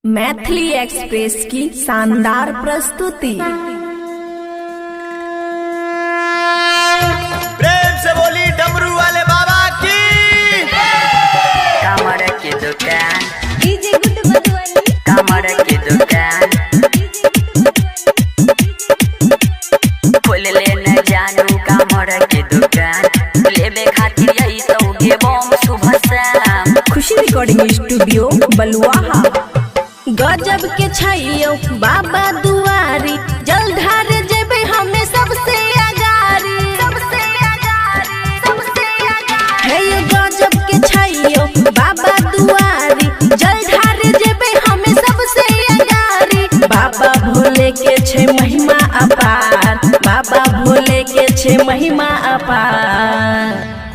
Maithili express की शानदार प्रस्तुति। प्रेम से बोली डमरू वाले बाबा की। कमर की दुकान, डीजे गुड्डू मधुबनी, कमर की दुकान खोल लेने जानू कमर की दुकान लेबे खातिर यही तो गे बम सुबह शाम। खुशी रिकॉर्डिंग स्टूडियो बलुआहा। गजब के छैयो बाबा दुआरी, जल ढार जेबे हमें सबसे अगारी, सबसे अगारी, सबसे अगारी। हे ये गजब के छैयो बाबा दुआरी, जल ढार जेबे हमें सबसे अगारी। बाबा भोले के छे महिमा अपार, बाबा भोले के छे महिमा अपार।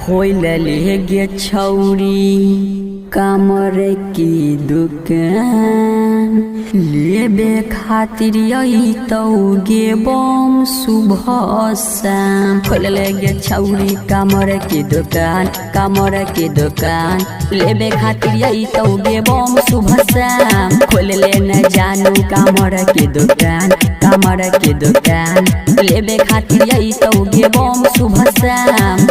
होइल ले गे छौरी कमर की दुकान लेबे खातिर यही तो गे बम सुबह शाम। खोल ले गे छौरी कमर की दुकान, कमर की दुकान लेबे खातिर यही तो गे बम सुबह शाम। खोल ले न जानू कमर की दुकान, कमर की दुकान लेबे खातिर यही तो गे बम सुबह शाम।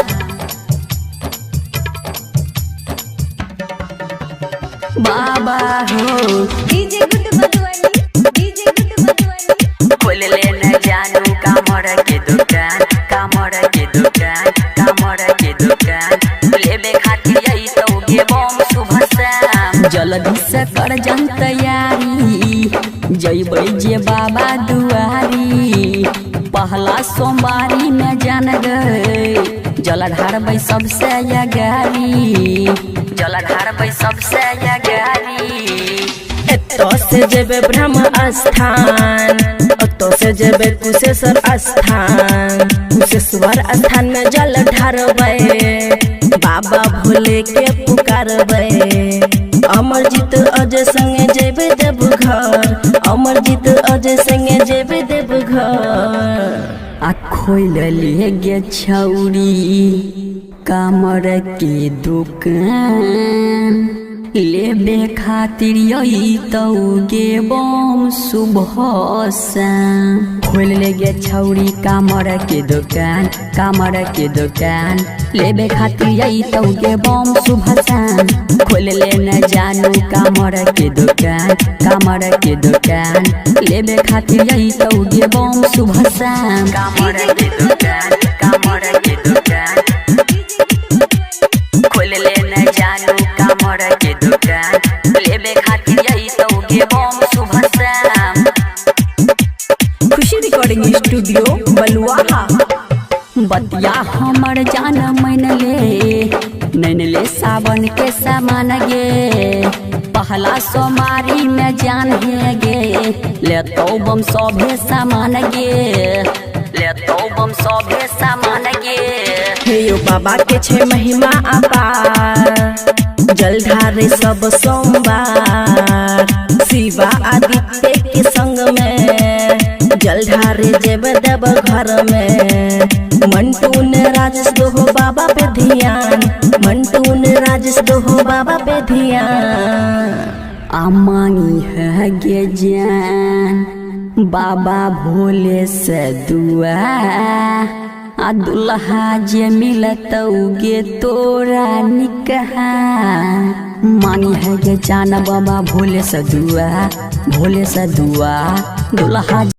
बाबा हो डीजे गुड्डू मधुबनी, डीजे गुड्डू मधुबनी, खोल ले न जानू कमर की दुकान, कमर की दुकान, कमर की दुकान लेबे खातिर यही तो गे बम सुबह शाम। जल्दी से कर जन तैयारी जइबै जे बाबा दुआरी। पहला सोमवारी में जान गए जल ढारबै सबसे अगारी, जल ढारबै सबसे अगारी। एतो से जेबे ब्रह्म स्थान, ओतो से जेबे कुशेश्वर स्थान। कुशेश्वर स्थान में जल ढारबै, बाबा भोले के पुकारबै। अमरजीत अजय संगे जेबे देवघर, अमरजीत अजय संगे जेबे देवघर। आ खोल ले गे छौरी कमर की दुकान लेबे खातिर यही तो गे बम सुबह शाम। खोल ले गे छौरी कमर की दुकान, कमर की दुकान लेबे खातिर यही तो गे बम सुबह शाम। खोल ले न जानू कमर की दुकान, कमर की दुकान लेबे खातिर यही तो गे बम सुबह शाम। कमर की दुकान, कमर की दुकान खोल ले न जानू कमर की दुकान लेबे खातिर यही तो गे बम सुबह शाम। खुशी रिकॉर्डिंग स्टूडियो बलुआहा। बतिया हमर जान मन ले नैन ले सावन के सामान गे। पहला सोमारी में जान है गे ले तो बम सभे सामान गे, ले तो बम सभे सामान गे। हे यो बाबा के छे महिमा अपार, जल ढारे सब सोमवार। शिवा आदित्य के संग में जल ढारे जेब देव घर में। मंटू ने राजेश दोहो बाबा पे ध्यान, मंटू ने राजेश दोहो बाबा पे ध्यान। अमानी है गे जान बाबा भोले से दुआ। आ दुल्हा जे मिलतौ गे तोरा निकहा। मानी है गे जान बाबा भोले से दुआ, भोले से दुआ दुल्हा।